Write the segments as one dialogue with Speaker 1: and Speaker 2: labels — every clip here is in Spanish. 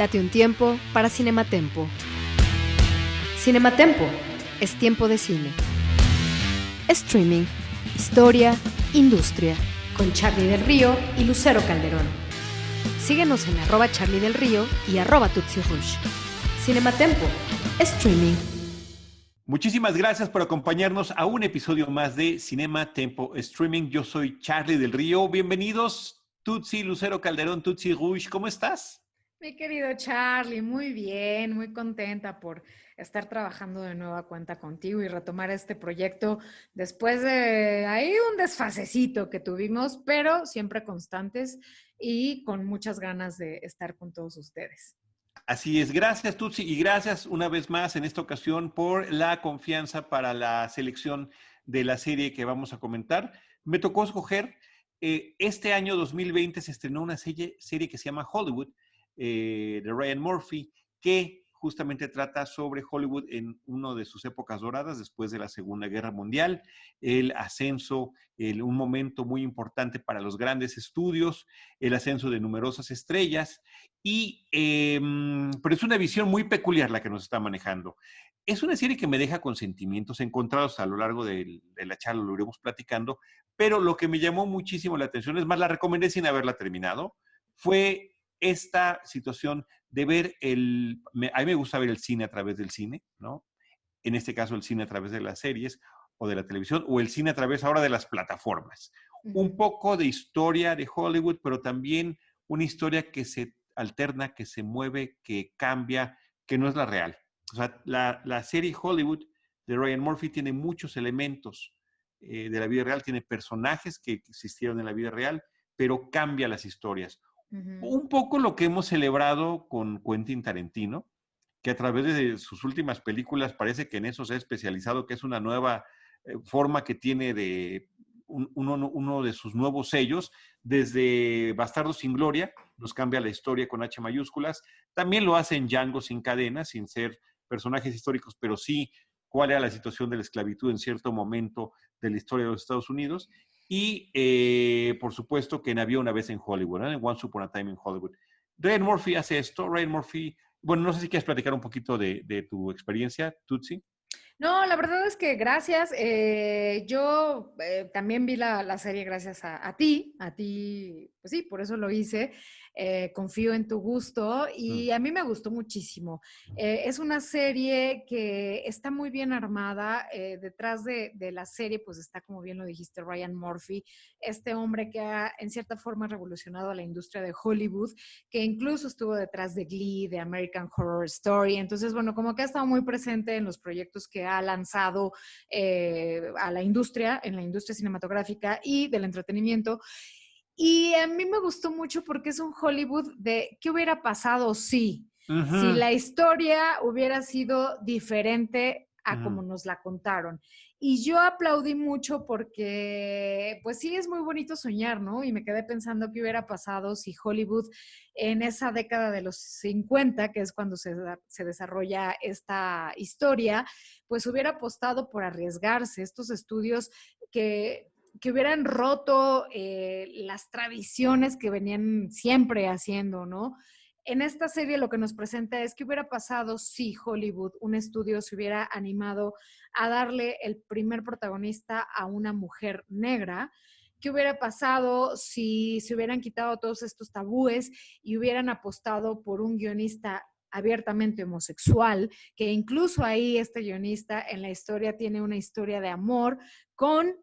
Speaker 1: Date un tiempo para Cinematempo. Cinematempo es tiempo de cine. Streaming, historia, industria. Con Charly del Río y Lucero Calderón. Síguenos en @CharlyDelRío y @TutsiRush. Cinematempo, streaming.
Speaker 2: Muchísimas gracias por acompañarnos a un episodio más de Cinema Tempo Streaming. Yo soy Charly del Río. Bienvenidos, Tutsi, Lucero Calderón, Tutsi Rush. ¿Cómo estás?
Speaker 3: Mi querido Charly, muy bien, muy contenta por estar trabajando de nueva cuenta contigo y retomar este proyecto después de ahí un desfasecito que tuvimos, pero siempre constantes y con muchas ganas de estar con todos ustedes.
Speaker 2: Así es, gracias Tutsi y gracias una vez más en esta ocasión por la confianza para la selección de la serie que vamos a comentar. Me tocó escoger, este año 2020 se estrenó una serie que se llama Hollywood, de Ryan Murphy, que justamente trata sobre Hollywood en una de sus épocas doradas después de la Segunda Guerra Mundial, el ascenso, un momento muy importante para los grandes estudios, el ascenso de numerosas estrellas, pero es una visión muy peculiar la que nos está manejando. Es una serie que me deja con sentimientos encontrados a lo largo de la charla, lo iremos platicando, pero lo que me llamó muchísimo la atención, es más, la recomendé sin haberla terminado, fue esta situación de ver a mí me gusta ver el cine a través del cine, ¿no? En este caso el cine a través de las series o de la televisión, o el cine a través ahora de las plataformas. Un poco de historia de Hollywood, pero también una historia que se alterna, que se mueve, que cambia, que no es la real. O sea, la serie Hollywood de Ryan Murphy tiene muchos elementos de la vida real, tiene personajes que existieron en la vida real, pero cambia las historias. Un poco lo que hemos celebrado con Quentin Tarantino, que a través de sus últimas películas parece que en eso se ha especializado, que es una nueva forma que tiene de uno de sus nuevos sellos. Desde Bastardos sin Gloria, nos cambia la historia con H mayúsculas. También lo hace en Django sin cadenas, sin ser personajes históricos, pero sí cuál era la situación de la esclavitud en cierto momento de la historia de los Estados Unidos. Y por supuesto que en Había una vez en Hollywood, ¿no? En Once Upon a Time in Hollywood. Ryan Murphy hace esto. Ryan Murphy, bueno, no sé si quieres platicar un poquito de tu experiencia, Tutsi.
Speaker 3: No, la verdad es que gracias. Yo también vi la serie gracias a ti. A ti, pues sí, por eso lo hice. Confío en tu gusto y a mí me gustó muchísimo. Es una serie que está muy bien armada. Detrás de la serie, pues está, como bien lo dijiste, Ryan Murphy, este hombre que ha, en cierta forma, revolucionado a la industria de Hollywood, que incluso estuvo detrás de Glee, de American Horror Story. Entonces, bueno, como que ha estado muy presente en los proyectos que ha lanzado a la industria, en la industria cinematográfica y del entretenimiento. Y a mí me gustó mucho porque es un Hollywood de qué hubiera pasado si la historia hubiera sido diferente a como nos la contaron. Y yo aplaudí mucho porque, pues sí, es muy bonito soñar, ¿no? Y me quedé pensando qué hubiera pasado si Hollywood en esa década de los 50, que es cuando se desarrolla esta historia, pues hubiera apostado por arriesgarse. Estos estudios que hubieran roto las tradiciones que venían siempre haciendo, ¿no? En esta serie lo que nos presenta es qué hubiera pasado si Hollywood, un estudio, se hubiera animado a darle el primer protagonista a una mujer negra. ¿Qué hubiera pasado si se hubieran quitado todos estos tabúes y hubieran apostado por un guionista abiertamente homosexual, que incluso ahí este guionista en la historia tiene una historia de amor con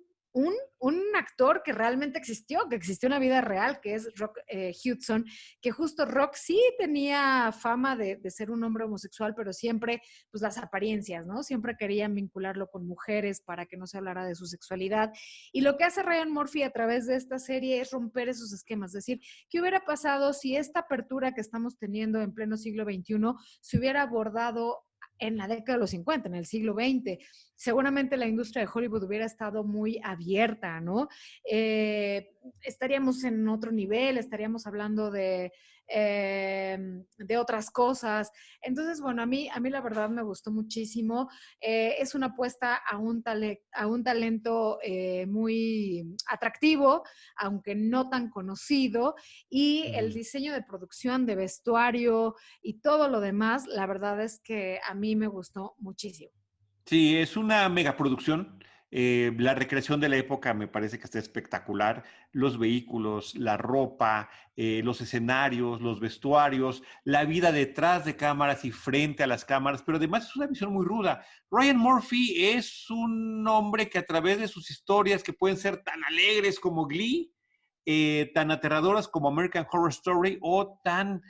Speaker 3: un actor que realmente existió, que existió en la vida real, que es Rock Hudson, que justo Rock sí tenía fama de ser un hombre homosexual, pero siempre, pues las apariencias, ¿no? Siempre querían vincularlo con mujeres para que no se hablara de su sexualidad. Y lo que hace Ryan Murphy a través de esta serie es romper esos esquemas, es decir, ¿qué hubiera pasado si esta apertura que estamos teniendo en pleno siglo XXI se hubiera abordado en la década de los 50, en el siglo XX? seguramente la industria de Hollywood hubiera estado muy abierta, ¿no? Estaríamos en otro nivel, estaríamos hablando de otras cosas. Entonces, bueno, a mí la verdad me gustó muchísimo. Es una apuesta a un talento muy atractivo, aunque no tan conocido, y el diseño de producción, de vestuario y todo lo demás, la verdad es que a mí me gustó muchísimo.
Speaker 2: Sí, es una megaproducción. La recreación de la época me parece que está espectacular. Los vehículos, la ropa, los escenarios, los vestuarios, la vida detrás de cámaras y frente a las cámaras, pero además es una visión muy ruda. Ryan Murphy es un hombre que a través de sus historias, que pueden ser tan alegres como Glee, tan aterradoras como American Horror Story o tan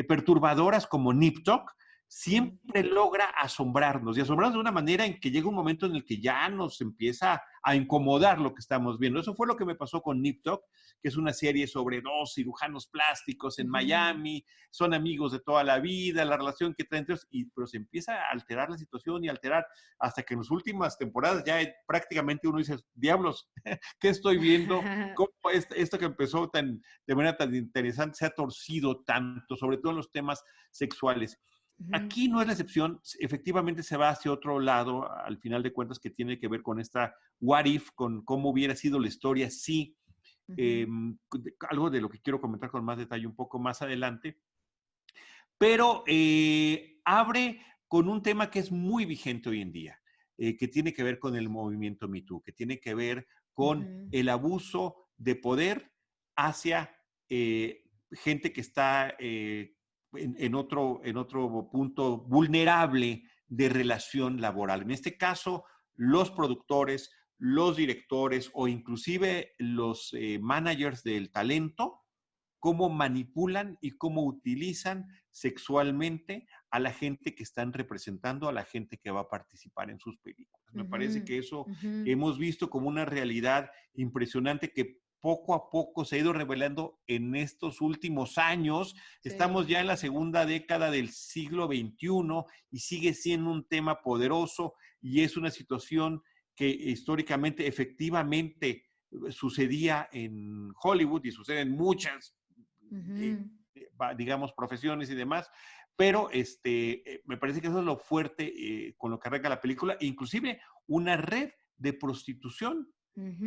Speaker 2: perturbadoras como Nip Tuck, siempre logra asombrarnos y asombrarnos de una manera en que llega un momento en el que ya nos empieza a incomodar lo que estamos viendo. Eso fue lo que me pasó con Nip Tuck, que es una serie sobre dos cirujanos plásticos en Miami, son amigos de toda la vida, la relación que traen entre ellos, pero se empieza a alterar la situación y alterar hasta que en las últimas temporadas ya prácticamente uno dice, diablos, ¿qué estoy viendo? ¿Cómo esto que empezó de manera tan interesante se ha torcido tanto, sobre todo en los temas sexuales? Aquí no es la excepción, efectivamente se va hacia otro lado, al final de cuentas, que tiene que ver con esta what if, con cómo hubiera sido la historia, sí, algo de lo que quiero comentar con más detalle un poco más adelante, pero abre con un tema que es muy vigente hoy en día, que tiene que ver con el movimiento Me Too, que tiene que ver con el abuso de poder hacia gente que está en otro punto vulnerable de relación laboral. En este caso, los productores, los directores o inclusive los managers del talento, cómo manipulan y cómo utilizan sexualmente a la gente que están representando, a la gente que va a participar en sus películas. Me parece que eso hemos visto como una realidad impresionante que poco a poco se ha ido revelando en estos últimos años. Sí. Estamos ya en la segunda década del siglo XXI y sigue siendo un tema poderoso y es una situación que históricamente efectivamente sucedía en Hollywood y sucede en muchas, digamos, profesiones y demás, pero me parece que eso es lo fuerte con lo que arranca la película, inclusive una red de prostitución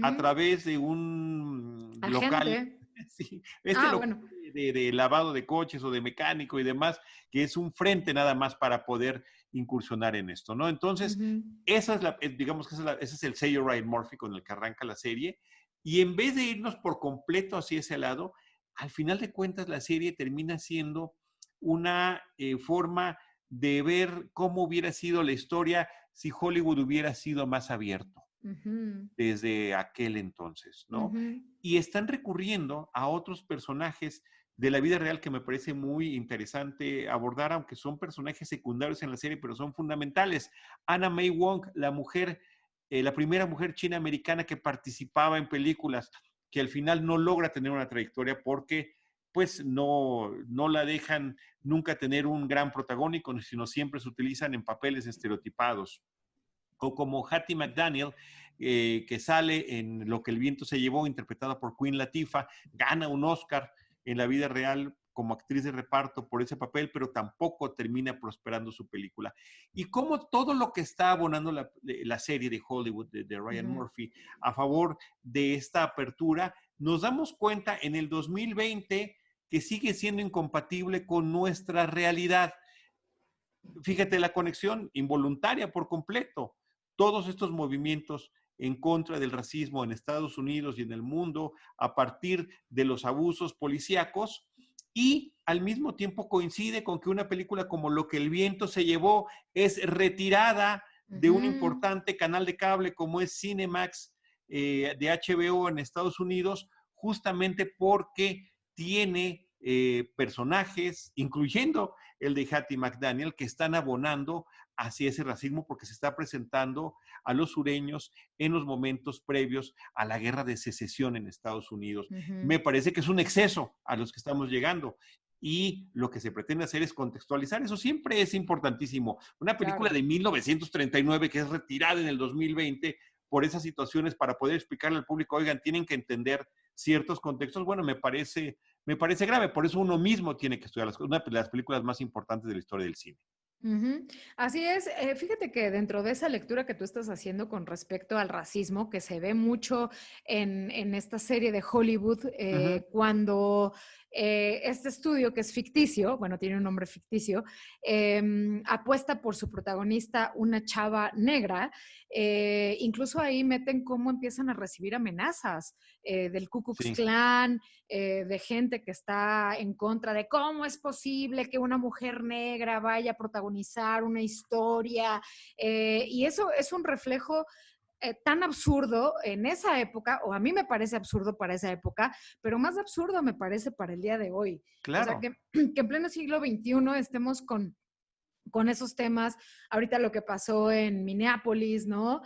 Speaker 2: a través de un local, sí, local bueno. de lavado de coches o de mecánico y demás, que es un frente nada más para poder incursionar en esto, ¿no? Entonces, esa es digamos que ese es el sello Ryan Murphy con el que arranca la serie, y en vez de irnos por completo hacia ese lado, al final de cuentas la serie termina siendo una forma de ver cómo hubiera sido la historia si Hollywood hubiera sido más abierto desde aquel entonces, ¿no? Y están recurriendo a otros personajes de la vida real que me parece muy interesante abordar, aunque son personajes secundarios en la serie, pero son fundamentales. Anna May Wong, la mujer, la primera mujer china-americana que participaba en películas, que al final no logra tener una trayectoria porque pues no la dejan nunca tener un gran protagónico, sino siempre se utilizan en papeles estereotipados. O como Hattie McDaniel, que sale en Lo que el viento se llevó, interpretada por Queen Latifah, gana un Oscar en la vida real como actriz de reparto por ese papel, pero tampoco termina prosperando su película. Y como todo lo que está abonando la serie de Hollywood de Ryan Murphy a favor de esta apertura, nos damos cuenta en el 2020 que sigue siendo incompatible con nuestra realidad. Fíjate, la conexión involuntaria por completo. Todos estos movimientos en contra del racismo en Estados Unidos y en el mundo a partir de los abusos policíacos, y al mismo tiempo coincide con que una película como Lo que el viento se llevó es retirada de un importante canal de cable como es Cinemax de HBO en Estados Unidos, justamente porque tiene personajes, incluyendo el de Hattie McDaniel, que están abonando hacia ese racismo porque se está presentando a los sureños en los momentos previos a la guerra de secesión en Estados Unidos. Me parece que es un exceso a los que estamos llegando. y lo que se pretende hacer es contextualizar. Eso siempre es importantísimo. Una película
Speaker 3: Claro.
Speaker 2: de 1939 que es retirada en el 2020 por esas situaciones para poder explicarle al público, oigan, tienen que entender ciertos contextos, bueno, me parece grave. Por eso uno mismo tiene que estudiar una de las películas más importantes de la historia del cine.
Speaker 3: Ujú. Así es. Fíjate que dentro de esa lectura que tú estás haciendo con respecto al racismo, que se ve mucho en esta serie de Hollywood,
Speaker 2: Ujú.
Speaker 3: cuando este estudio, que es ficticio, bueno, tiene un nombre ficticio, apuesta por su protagonista, una chava negra, incluso ahí meten cómo empiezan a recibir amenazas del Ku Klux
Speaker 2: Sí,
Speaker 3: Klan, de gente que está en contra de cómo es posible que una mujer negra vaya a protagonizar una historia. Y eso es un reflejo tan absurdo en esa época, o a mí me parece absurdo para esa época, pero más absurdo me parece para el día de hoy. O sea,
Speaker 2: claro.
Speaker 3: que en pleno siglo XXI estemos con esos temas, ahorita lo que pasó en Minneapolis, ¿no?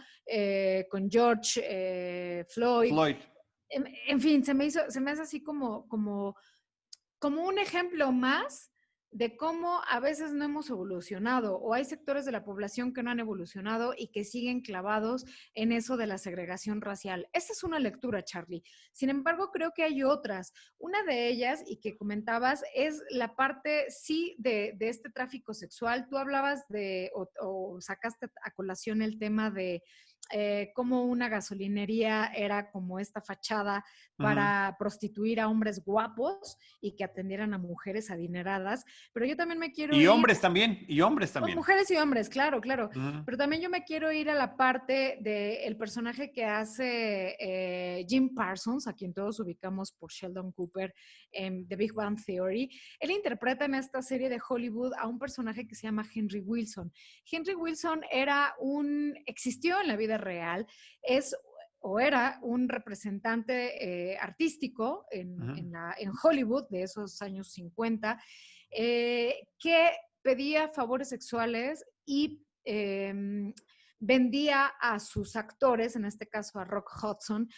Speaker 3: Con George Floyd.
Speaker 2: Floyd.
Speaker 3: En fin, se me hace así como un ejemplo más de cómo a veces no hemos evolucionado o hay sectores de la población que no han evolucionado y que siguen clavados en eso de la segregación racial. Esa es una lectura, Charlie. Sin embargo, creo que hay otras. Una de ellas, y que comentabas, es la parte, sí, de este tráfico sexual. Tú hablabas o sacaste a colación el tema de cómo una gasolinería era como esta fachada
Speaker 2: Ujú.
Speaker 3: para prostituir a hombres guapos y que atendieran a mujeres adineradas, pero yo también me quiero
Speaker 2: Y
Speaker 3: ir,
Speaker 2: hombres también, y hombres también.
Speaker 3: mujeres y hombres, claro, claro,
Speaker 2: Ujú.
Speaker 3: pero también yo me quiero ir a la parte del personaje que hace Jim Parsons, a quien todos ubicamos por Sheldon Cooper en The Big Bang Theory. Él interpreta en esta serie de Hollywood a un personaje que se llama Henry Wilson. Henry Wilson existió en la vida real, es o era un representante artístico
Speaker 2: Ujú.
Speaker 3: en Hollywood de esos años 50, que pedía favores sexuales y vendía a sus actores, en este caso a Rock Hudson,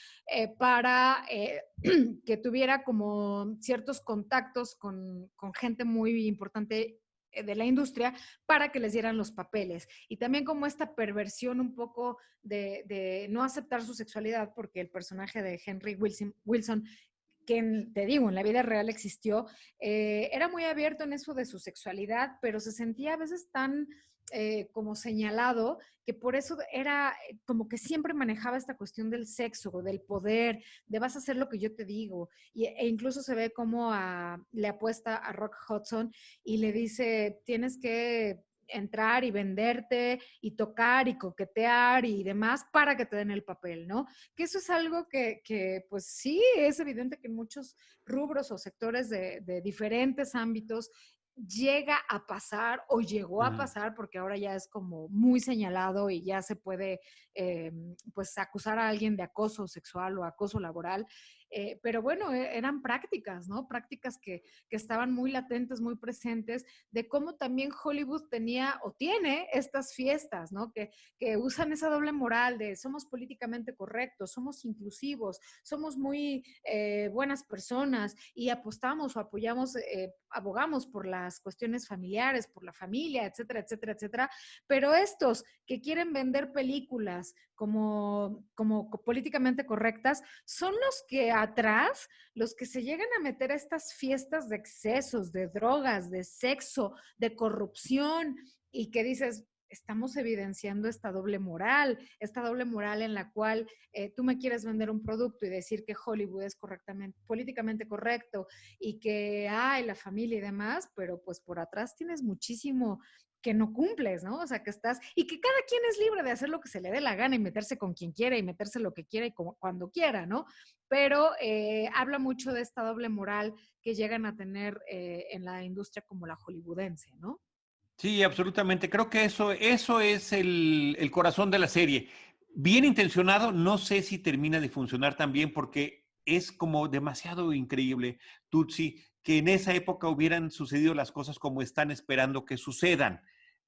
Speaker 3: para que tuviera como ciertos contactos con gente muy importante de la industria para que les dieran los papeles. Y también como esta perversión un poco de no aceptar su sexualidad, porque el personaje de Henry Wilson que te digo, en la vida real existió, era muy abierto en eso de su sexualidad, pero se sentía a veces tan como señalado, que por eso era como que siempre manejaba esta cuestión del sexo, del poder, de vas a hacer lo que yo te digo, e incluso se ve como le apuesta a Rock Hudson y le dice, tienes que entrar y venderte y tocar y coquetear y demás para que te den el papel, ¿no? Que eso es algo pues sí, es evidente que en muchos rubros o sectores de diferentes ámbitos llega a pasar o llegó a
Speaker 2: Ujú.
Speaker 3: pasar, porque ahora ya es como muy señalado y ya se puede pues acusar a alguien de acoso sexual o acoso laboral. Pero bueno, eran prácticas, ¿no? Prácticas que estaban muy latentes, muy presentes, de cómo también Hollywood tenía o tiene estas fiestas, ¿no? Que usan esa doble moral de somos políticamente correctos, somos inclusivos, somos muy buenas personas y apostamos o apoyamos, abogamos por las cuestiones familiares, por la familia, etcétera, etcétera, etcétera. Pero estos que quieren vender películas como políticamente correctas son los que atrás, los que se llegan a meter a estas fiestas de excesos, de drogas, de sexo, de corrupción y que dices, estamos evidenciando esta doble moral en la cual tú me quieres vender un producto y decir que Hollywood es políticamente correcto y que hay la familia y demás, pero pues por atrás tienes muchísimo que no cumples, ¿no? O sea, que estás, y que cada quien es libre de hacer lo que se le dé la gana y meterse con quien quiera y meterse lo que quiera y como, cuando quiera, ¿no? Pero habla mucho de esta doble moral que llegan a tener en la industria como la hollywoodense, ¿no?
Speaker 2: Sí, absolutamente. Creo que eso es el corazón de la serie. Bien intencionado, no sé si termina de funcionar tan bien porque es como demasiado increíble, Tutsi, que en esa época hubieran sucedido las cosas como están esperando que sucedan.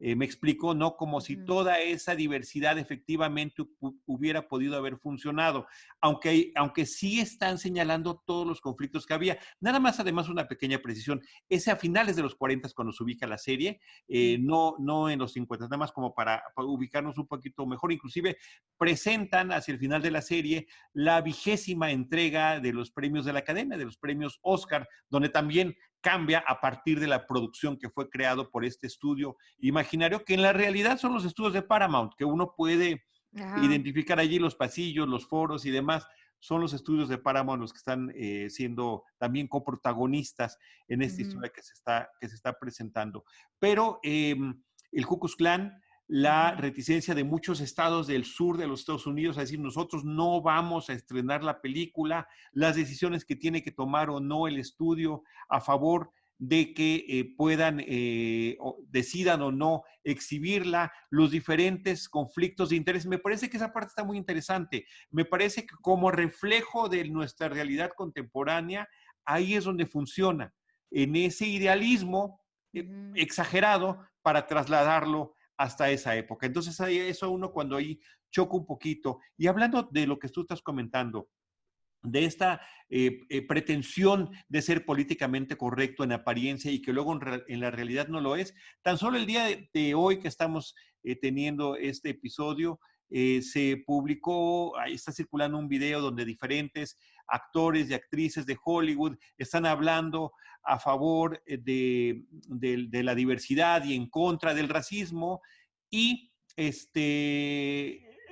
Speaker 2: Me explico, ¿no? Como si
Speaker 3: Ujú.
Speaker 2: toda esa diversidad efectivamente hubiera podido haber funcionado, aunque sí están señalando todos los conflictos que había. Nada más, además, una pequeña precisión, es a finales de los 40 cuando se ubica la serie,
Speaker 3: Mm.
Speaker 2: no en los 50, nada más como para ubicarnos un poquito mejor. Inclusive presentan hacia el final de la serie la 20ª entrega de los premios de la Academia, de los premios Oscar, donde también cambia a partir de la producción que fue creado por este estudio imaginario, que en la realidad son los estudios de Paramount, que uno puede
Speaker 3: Ajá.
Speaker 2: identificar allí los pasillos, los foros y demás. Son los estudios de Paramount los que están siendo también coprotagonistas en esta
Speaker 3: Ujú,
Speaker 2: historia que se está presentando. Pero el Ku Klux Klan, la
Speaker 3: ujú,
Speaker 2: reticencia de muchos estados del sur de los Estados Unidos a decir nosotros no vamos a estrenar la película, las decisiones que tiene que tomar o no el estudio a favor de que puedan, decidan o no exhibirla, los diferentes conflictos de interés. Me parece que esa parte está muy interesante. Me parece que como reflejo de nuestra realidad contemporánea, ahí es donde funciona, en ese idealismo
Speaker 3: ujú.
Speaker 2: exagerado para trasladarlo hasta esa época. Entonces, ahí, eso uno cuando ahí choca un poquito. Y hablando de lo que tú estás comentando, de esta pretensión de ser políticamente correcto en apariencia y que luego en la realidad no lo es. Tan solo el día de hoy que estamos teniendo este episodio, se publicó, ahí está circulando un video donde diferentes actores y actrices de Hollywood están hablando a favor de la diversidad y en contra del racismo y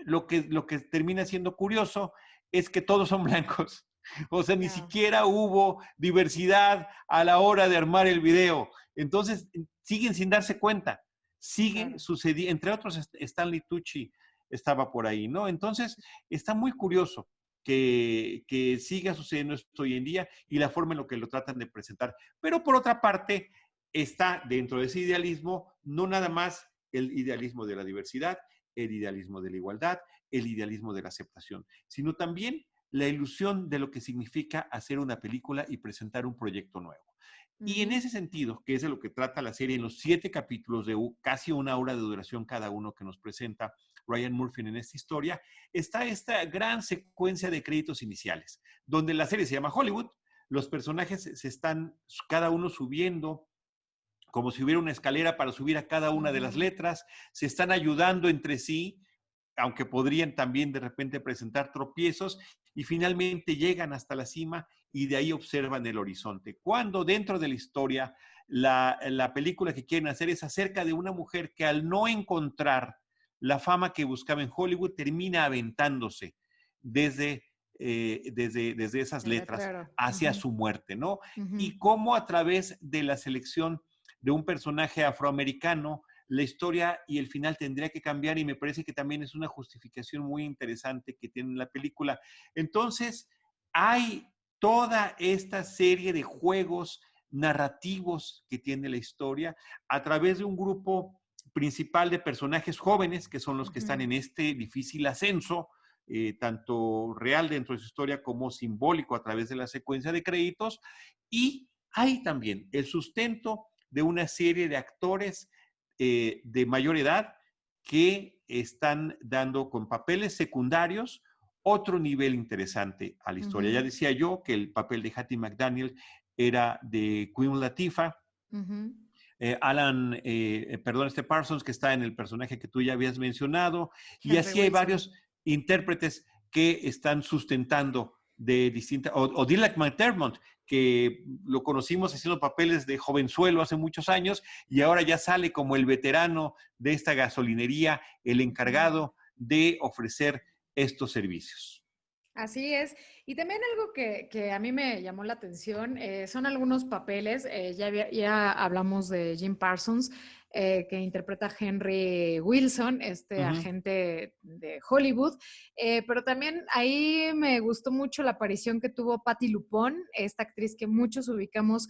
Speaker 2: lo que termina siendo curioso es que todos son blancos. O sea, ni
Speaker 3: Ya,
Speaker 2: siquiera hubo diversidad a la hora de armar el video. Entonces, siguen sin darse cuenta. Sigue
Speaker 3: claro.
Speaker 2: sucediendo, entre otros, Stanley Tucci estaba por ahí, ¿no? Entonces, está muy curioso que siga sucediendo esto hoy en día y la forma en la que lo tratan de presentar. Pero por otra parte, está dentro de ese idealismo, no nada más el idealismo de la diversidad, el idealismo de la igualdad, el idealismo de la aceptación, sino también la ilusión de lo que significa hacer una película y presentar un proyecto nuevo. Y en
Speaker 3: Ujú,
Speaker 2: ese sentido, que es de lo que trata la serie en los 7 capítulos de casi una hora de duración cada uno que nos presenta Ryan Murphy en esta historia, está esta gran secuencia de créditos iniciales, donde la serie se llama Hollywood, los personajes se están cada uno subiendo como si hubiera una escalera para subir a cada una de las
Speaker 3: ujú.
Speaker 2: letras, se están ayudando entre sí, aunque podrían también de repente presentar tropiezos, y finalmente llegan hasta la cima y de ahí observan el horizonte. Cuando dentro de la historia, la película que quieren hacer es acerca de una mujer que al no encontrar la fama que buscaba en Hollywood, termina aventándose desde, desde esas
Speaker 3: El
Speaker 2: letras
Speaker 3: letrero.
Speaker 2: hacia
Speaker 3: Ujú,
Speaker 2: su muerte, ¿no?
Speaker 3: ujú.
Speaker 2: Y cómo a través de la selección de un personaje afroamericano, la historia y el final tendría que cambiar y me parece que también es una justificación muy interesante que tiene la película. Entonces, hay toda esta serie de juegos narrativos que tiene la historia a través de un grupo principal de personajes jóvenes que son los que están
Speaker 3: Ujú.
Speaker 2: en este difícil ascenso, tanto real dentro de su historia como simbólico a través de la secuencia de créditos. Y hay también el sustento de una serie de actores de mayor edad que están dando con papeles secundarios otro nivel interesante a la historia. Ya
Speaker 3: Ujú,
Speaker 2: decía yo que el papel de Hattie McDaniel era de Queen Latifah,
Speaker 3: ujú.
Speaker 2: Perdón, Parsons, que está en el personaje que tú ya habías mencionado, y
Speaker 3: Henry
Speaker 2: así hay
Speaker 3: Wilson.
Speaker 2: varios intérpretes que están sustentando de distintas, o Dylan McDermott, que lo conocimos haciendo papeles de jovenzuelo hace muchos años y ahora ya sale como el veterano de esta gasolinería, el
Speaker 3: Ujú.
Speaker 2: encargado de ofrecer estos servicios.
Speaker 3: Así es. Y también algo que a mí me llamó la atención son algunos papeles. Ya hablamos de Jim Parsons, que interpreta a Henry Wilson, este
Speaker 2: Uh -huh.
Speaker 3: agente de Hollywood. Pero también ahí me gustó mucho la aparición que tuvo Patti LuPone, esta actriz que muchos ubicamos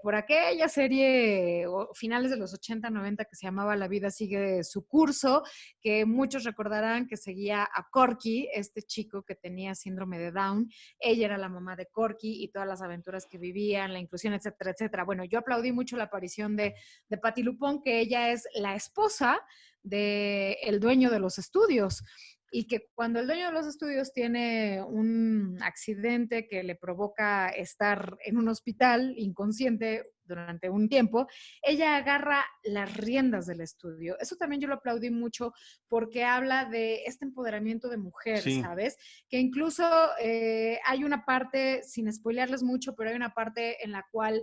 Speaker 3: por aquella serie finales de los 80, 90 que se llamaba La vida sigue su curso, que muchos recordarán que seguía a Corky, este chico que tenía síndrome de Down. Ella era la mamá de Corky y todas las aventuras que vivían, la inclusión, etcétera, etcétera. Bueno, yo aplaudí mucho la aparición de Patti LuPone, que que ella es la esposa del dueño de los estudios y que cuando el dueño de los estudios tiene un accidente que le provoca estar en un hospital inconsciente durante un tiempo, ella agarra las riendas del estudio. Eso también yo lo aplaudí mucho porque habla de este empoderamiento de mujer,
Speaker 2: Sí.
Speaker 3: ¿sabes? Que incluso hay una parte, sin spoilearles mucho, pero hay una parte en la cual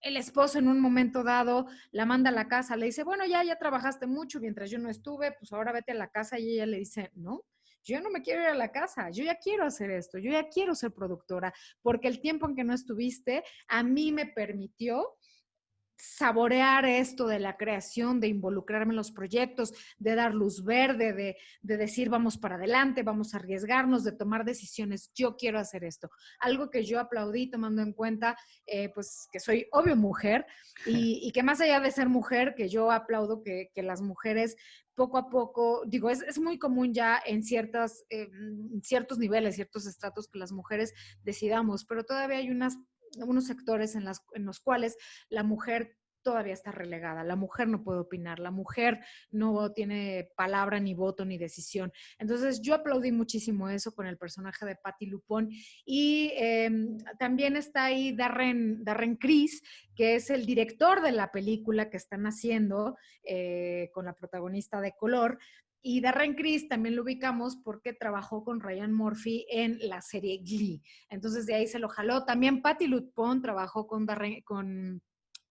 Speaker 3: el esposo en un momento dado la manda a la casa, le dice, bueno, ya trabajaste mucho mientras yo no estuve, pues ahora vete a la casa, y ella le dice, no, yo no me quiero ir a la casa, yo ya quiero hacer esto, yo ya quiero ser productora, porque el tiempo en que no estuviste a mí me permitió saborear esto de la creación, de involucrarme en los proyectos, de dar luz verde, de decir vamos para adelante, vamos a arriesgarnos, de tomar decisiones, yo quiero hacer esto. Algo que yo aplaudí tomando en cuenta, pues que soy obvio mujer y que más allá de ser mujer, que yo aplaudo que las mujeres poco a poco, digo, es muy común ya en ciertos niveles, ciertos estratos que las mujeres decidamos, pero todavía hay unos sectores en los cuales la mujer todavía está relegada, la mujer no puede opinar, la mujer no tiene palabra, ni voto, ni decisión. Entonces yo aplaudí muchísimo eso con el personaje de Patti LuPone y también está ahí Darren Criss, que es el director de la película que están haciendo con la protagonista de color. Y Darren Criss también lo ubicamos porque trabajó con Ryan Murphy en la serie Glee. Entonces de ahí se lo jaló. También Patti LuPone trabajó con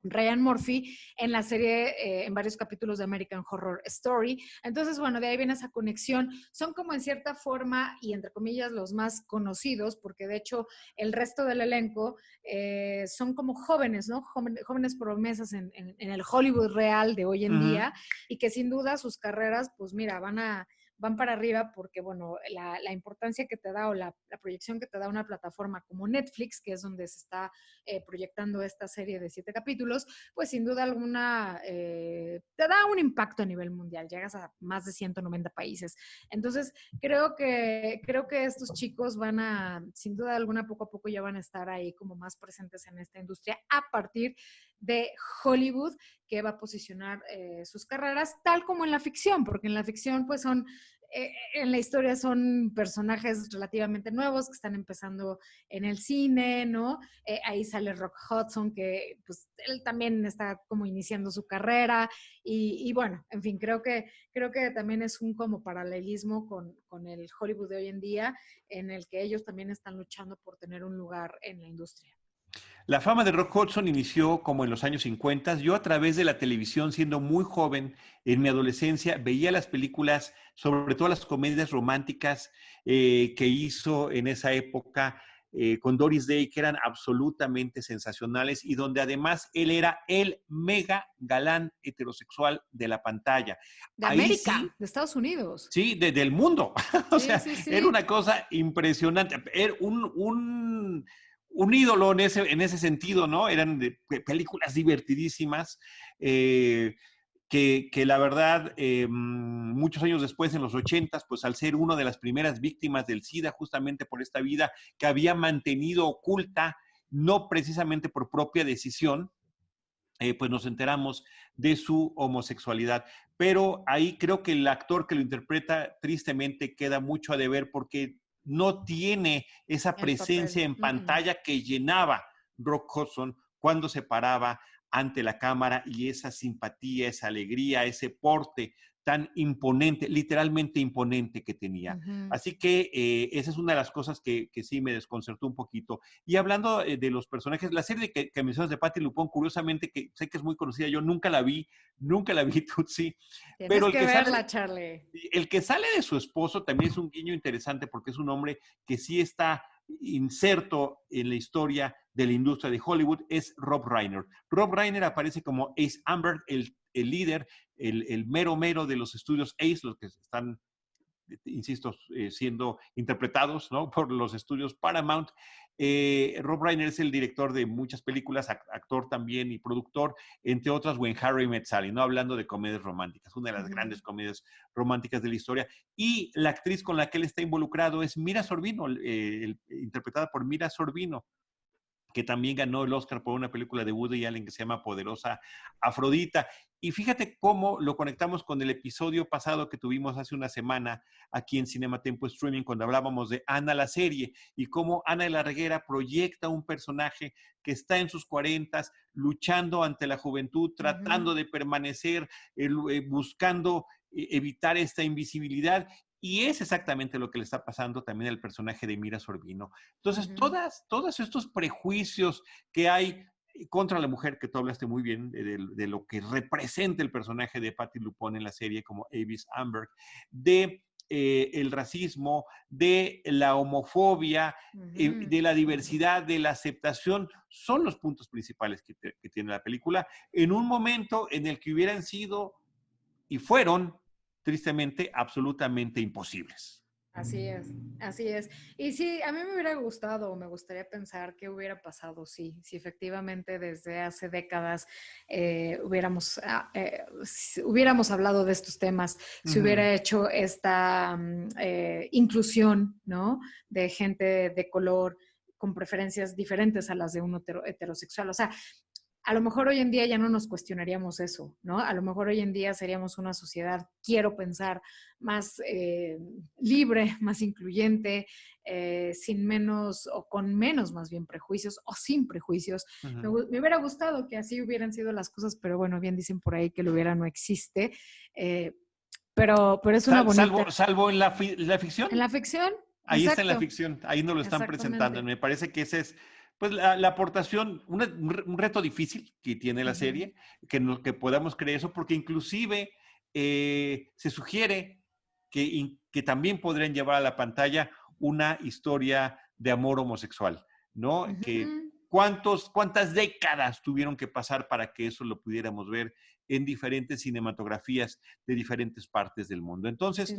Speaker 3: Ryan Murphy en la serie, en varios capítulos de American Horror Story. Entonces, bueno, de ahí viene esa conexión. Son como en cierta forma, y entre comillas, los más conocidos, porque de hecho el resto del elenco son como jóvenes, ¿no? Jóvenes promesas en el Hollywood real de hoy en día, y que sin duda sus carreras, pues mira, van para arriba porque, bueno, la importancia que te da o la proyección que te da una plataforma como Netflix, que es donde se está proyectando esta serie de 7 capítulos, pues sin duda alguna te da un impacto a nivel mundial, llegas a más de 190 países. Entonces, creo que estos chicos van a, sin duda alguna, poco a poco ya van a estar ahí como más presentes en esta industria a partir de Hollywood, que va a posicionar sus carreras tal como en la ficción, porque en la ficción pues son en la historia son personajes relativamente nuevos que están empezando en el cine, ¿no? Ahí sale Rock Hudson, que pues él también está como iniciando su carrera y bueno, en fin, creo que también es un como paralelismo con el Hollywood de hoy en día, en el que ellos también están luchando por tener un lugar en la industria.
Speaker 2: La fama de Rock Hudson inició como en los años 50. Yo a través de la televisión, siendo muy joven, en mi adolescencia, veía las películas, sobre todo las comedias románticas que hizo en esa época con Doris Day, que eran absolutamente sensacionales y donde además él era el mega galán heterosexual de la pantalla.
Speaker 3: De
Speaker 2: Ahí
Speaker 3: América,
Speaker 2: sí,
Speaker 3: de Estados Unidos.
Speaker 2: sí, del mundo. O
Speaker 3: Sí,
Speaker 2: sea,
Speaker 3: sí,
Speaker 2: era
Speaker 3: sí.
Speaker 2: una cosa impresionante. Era un ídolo en ese sentido, ¿no? Eran películas divertidísimas. Que la verdad, muchos años después, en los 80s, pues al ser una de las primeras víctimas del SIDA, justamente por esta vida que había mantenido oculta, no precisamente por propia decisión, pues nos enteramos de su homosexualidad. Pero ahí creo que el actor que lo interpreta tristemente queda mucho a deber porque no tiene esa
Speaker 3: El
Speaker 2: presencia
Speaker 3: papel.
Speaker 2: en pantalla que llenaba Rock Hudson cuando se paraba ante la cámara y esa simpatía, esa alegría, ese porte tan imponente, literalmente imponente que tenía. Así que esa es una de las cosas que sí me desconcertó un poquito. Y hablando de los personajes, la serie que mencionas de Patti LuPone, curiosamente, que sé que es muy conocida, yo nunca la vi Tutsi, pero
Speaker 3: Tienes que verla, Charlie.
Speaker 2: el que sale de su esposo también es un guiño interesante porque es un hombre que sí está inserto en la historia de la industria de Hollywood, es Rob Reiner. Rob Reiner aparece como Ace Amber, el líder, el mero mero de los estudios Ace, los que están, insisto, siendo interpretados, ¿no?, por los estudios Paramount. Rob Reiner es el director de muchas películas, actor también y productor, entre otras When Harry Met Sally, ¿no?, hablando de comedias románticas, una de las grandes comedias románticas de la historia. Y la actriz con la que él está involucrado es Mira Sorvino, interpretada por Mira Sorvino, que también ganó el Oscar por una película de Woody Allen que se llama Poderosa Afrodita. Y fíjate cómo lo conectamos con el episodio pasado que tuvimos hace una semana aquí en Cinema Tempo Streaming, cuando hablábamos de Ana la serie, y cómo Ana de la Reguera proyecta un personaje que está en sus 40, luchando ante la juventud, tratando de permanecer, buscando evitar esta invisibilidad. Y es exactamente lo que le está pasando también al personaje de Mira Sorvino. Entonces, todos estos prejuicios que hay contra la mujer, que tú hablaste muy bien de lo que representa el personaje de Patti LuPone en la serie como Avis Amberg, de el racismo, de la homofobia, de la diversidad, de la aceptación, son los puntos principales que tiene la película, en un momento en el que hubieran sido y fueron tristemente, absolutamente imposibles.
Speaker 3: Así es, así es. Y sí, a mí me hubiera gustado, me gustaría pensar qué hubiera pasado si efectivamente desde hace décadas hubiéramos hablado de estos temas, si hubiera hecho esta inclusión, ¿no? De gente de color con preferencias diferentes a las de un heterosexual. O sea, a lo mejor hoy en día ya no nos cuestionaríamos eso, ¿no? A lo mejor hoy en día seríamos una sociedad, quiero pensar, más libre, más incluyente, sin menos o con menos más bien prejuicios o sin prejuicios. Me hubiera gustado que así hubieran sido las cosas, pero bueno, bien dicen por ahí que lo hubiera no existe. Pero es una bonita...
Speaker 2: Salvo en la ficción.
Speaker 3: En la ficción.
Speaker 2: Ahí
Speaker 3: exacto.
Speaker 2: Está en la ficción, ahí nos lo están presentando. Me parece que ese es pues la aportación, un reto difícil que tiene la serie, que podamos creer eso, porque inclusive se sugiere que también podrían llevar a la pantalla una historia de amor homosexual, ¿no? Que cuántas décadas tuvieron que pasar para que eso lo pudiéramos ver en diferentes cinematografías de diferentes partes del mundo. Entonces,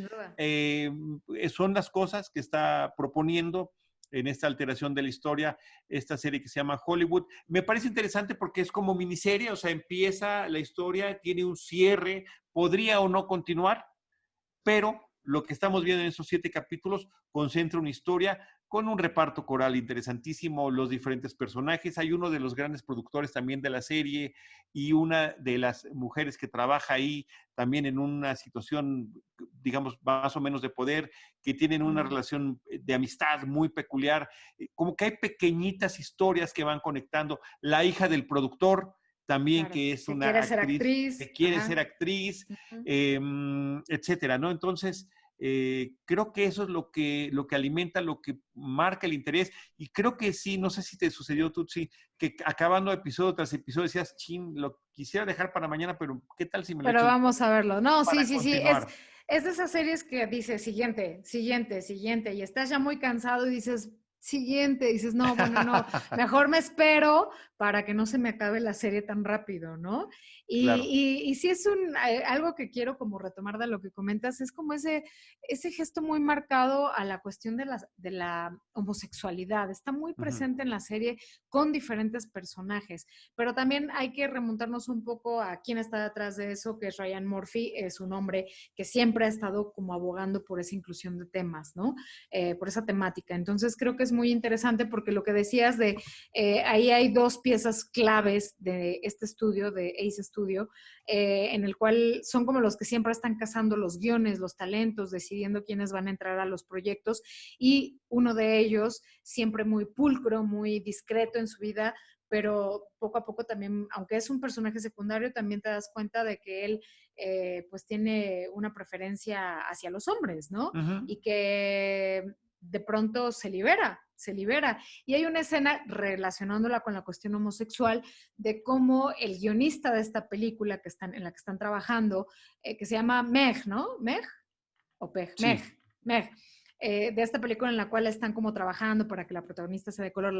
Speaker 2: son las cosas que está proponiendo en esta alteración de la historia, esta serie que se llama Hollywood. Me parece interesante porque es como miniserie, o sea, empieza la historia, tiene un cierre, podría o no continuar, pero lo que estamos viendo en esos 7 capítulos concentra una historia con un reparto coral interesantísimo, los diferentes personajes. Hay uno de los grandes productores también de la serie y una de las mujeres que trabaja ahí también en una situación, digamos, más o menos de poder, que tienen una relación de amistad muy peculiar. Como que hay pequeñitas historias que van conectando. La hija del productor también, que es una actriz, que quiere ser actriz, etcétera, ¿no? Entonces, creo que eso es lo que alimenta, lo que marca el interés, y creo que sí, no sé si te sucedió, Tutsi, que acabando episodio tras episodio decías, chin, lo quisiera dejar para mañana, pero ¿qué tal si me lo echo?
Speaker 3: Pero vamos a verlo. No, sí. Es de esas series que dice siguiente, y estás ya muy cansado y dices, siguiente, dices, no, bueno, no, mejor me espero para que no se me acabe la serie tan rápido, ¿no? Y sí es algo que quiero como retomar de lo que comentas, es como ese gesto muy marcado a la cuestión de la homosexualidad, está muy presente en la serie con diferentes personajes, pero también hay que remontarnos un poco a quién está detrás de eso, que es Ryan Murphy, es un hombre que siempre ha estado como abogando por esa inclusión de temas, ¿no? Por esa temática. Entonces creo que es muy interesante porque lo que decías de, ahí hay 2 piezas claves de este estudio, de Ace Studio, en el cual son como los que siempre están cazando los guiones, los talentos, decidiendo quiénes van a entrar a los proyectos, y uno de ellos siempre muy pulcro, muy discreto en su vida, pero poco a poco también, aunque es un personaje secundario, también te das cuenta de que él pues tiene una preferencia hacia los hombres, ¿no? Y que de pronto se libera. Y hay una escena relacionándola con la cuestión homosexual de cómo el guionista de esta película en la que están trabajando, que se llama Meg, ¿no? ¿Meg? ¿O Peg? Sí. Meg. De esta película en la cual están como trabajando para que la protagonista sea de color,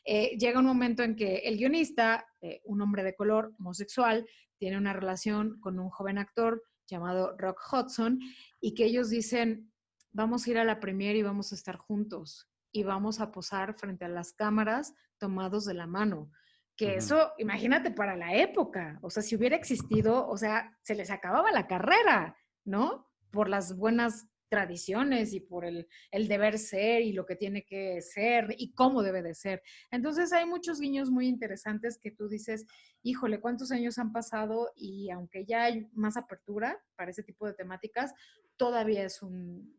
Speaker 3: llega un momento en que el guionista, un hombre de color homosexual, tiene una relación con un joven actor llamado Rock Hudson, y que ellos dicen, vamos a ir a la premiere y vamos a estar juntos y vamos a posar frente a las cámaras tomados de la mano. Que eso, imagínate, para la época, o sea, si hubiera existido, o sea, se les acababa la carrera, ¿no? Por las buenas tradiciones y por el deber ser y lo que tiene que ser y cómo debe de ser. Entonces hay muchos guiños muy interesantes que tú dices, híjole, ¿cuántos años han pasado? Y aunque ya hay más apertura para ese tipo de temáticas, todavía es un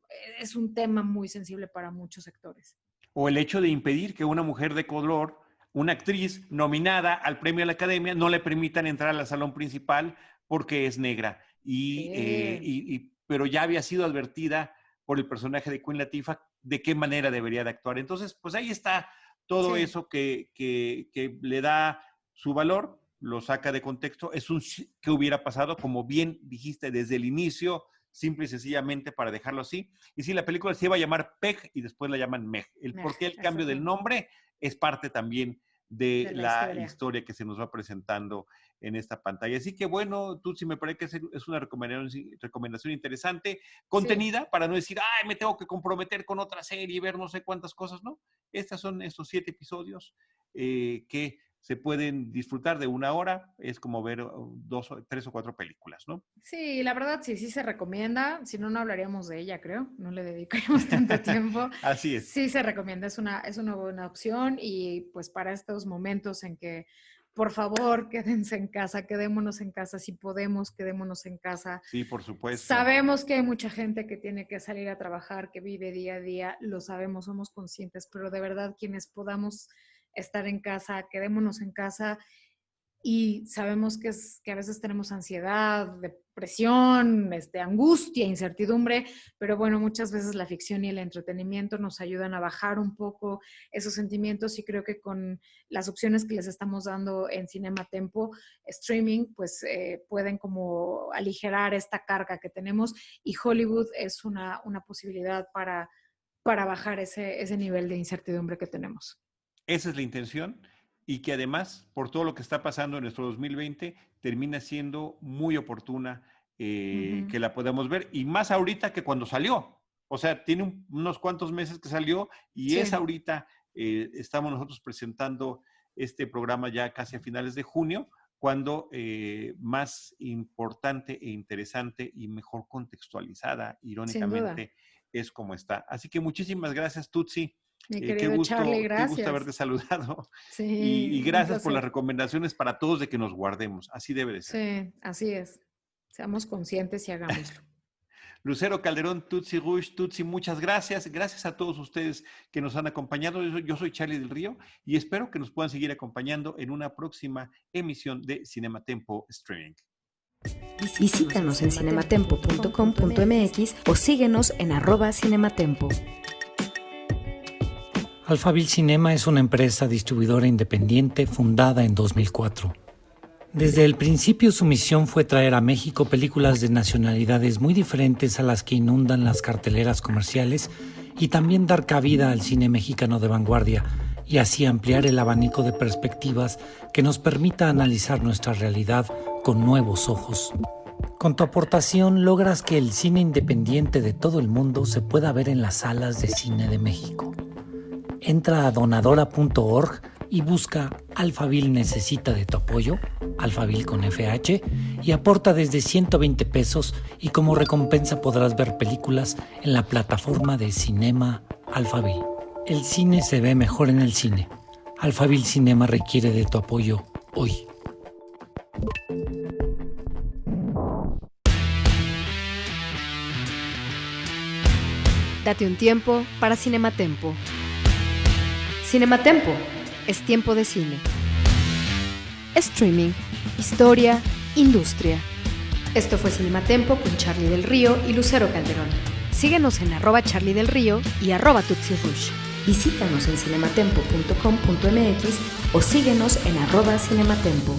Speaker 3: tema muy sensible para muchos sectores.
Speaker 2: O el hecho de impedir que una mujer de color, una actriz nominada al premio de la Academia, no le permitan entrar al salón principal porque es negra. Pero ya había sido advertida por el personaje de Queen Latifah de qué manera debería de actuar. Entonces, pues ahí está todo eso que le da su valor, lo saca de contexto. Es un qué hubiera pasado, como bien dijiste desde el inicio, simple y sencillamente para dejarlo así. Y sí, la película se iba a llamar Peg y después la llaman Meg. ¿Por qué el cambio del nombre? Es parte también de la historia que se nos va presentando en esta pantalla. Así que bueno, Tutsi, me parece que es una recomendación interesante, contenida, para no decir, ay, me tengo que comprometer con otra serie y ver no sé cuántas cosas, ¿no? Estos son estos 7 episodios que se pueden disfrutar de 1 hora, es como ver 2, 3 o 4 películas, ¿no?
Speaker 3: Sí, la verdad sí se recomienda, si no, no hablaríamos de ella, creo, no le dedicaríamos tanto tiempo.
Speaker 2: Así es.
Speaker 3: Sí se recomienda, es una buena opción y pues para estos momentos en que, por favor, quédense en casa, quedémonos en casa, si podemos, quedémonos en casa.
Speaker 2: Sí, por supuesto.
Speaker 3: Sabemos que hay mucha gente que tiene que salir a trabajar, que vive día a día, lo sabemos, somos conscientes, pero de verdad quienes podamos estar en casa, quedémonos en casa. Y sabemos que a veces tenemos ansiedad, depresión, angustia, incertidumbre, pero bueno, muchas veces la ficción y el entretenimiento nos ayudan a bajar un poco esos sentimientos y creo que con las opciones que les estamos dando en Cinema Tempo, streaming, pues pueden como aligerar esta carga que tenemos y Hollywood es una posibilidad para bajar ese nivel de incertidumbre que tenemos.
Speaker 2: Esa es la intención. Y que además, por todo lo que está pasando en nuestro 2020, termina siendo muy oportuna que la podamos ver. Y más ahorita que cuando salió. O sea, tiene unos cuantos meses que salió y es ahorita, estamos nosotros presentando este programa ya casi a finales de junio, cuando más importante e interesante y mejor contextualizada, irónicamente, es como está. Así que muchísimas gracias, Tutsi.
Speaker 3: Mi querido Charlie, gracias.
Speaker 2: Qué gusto haberte saludado.
Speaker 3: Sí,
Speaker 2: y gracias por las recomendaciones para todos de que nos guardemos. Así debe de ser.
Speaker 3: Sí, así es. Seamos conscientes y hagámoslo.
Speaker 2: Lucero Calderón, Tutsi Rush, Tutsi, muchas gracias. Gracias a todos ustedes que nos han acompañado. Yo soy Charlie del Río y espero que nos puedan seguir acompañando en una próxima emisión de Cinema Tempo Streaming.
Speaker 1: Visítanos en cinematempo.com.mx o síguenos en @cinematempo.
Speaker 4: Alphaville Cinema es una empresa distribuidora independiente fundada en 2004. Desde el principio su misión fue traer a México películas de nacionalidades muy diferentes a las que inundan las carteleras comerciales y también dar cabida al cine mexicano de vanguardia y así ampliar el abanico de perspectivas que nos permita analizar nuestra realidad con nuevos ojos. Con tu aportación logras que el cine independiente de todo el mundo se pueda ver en las salas de cine de México. Entra a donadora.org y busca Alphaville necesita de tu apoyo, Alphaville con FH, y aporta desde 120 pesos y como recompensa podrás ver películas en la plataforma de Cinema Alphaville. El cine se ve mejor en el cine. Alphaville Cinema requiere de tu apoyo hoy.
Speaker 1: Date un tiempo para Cinematempo. Cinematempo es tiempo de cine. Streaming, historia, industria. Esto fue Cinematempo con Charlie del Río y Lucero Calderón. Síguenos en @Charlie del Río y @Tutsi Rush. Visítanos en cinematempo.com.mx o síguenos en @Cinematempo.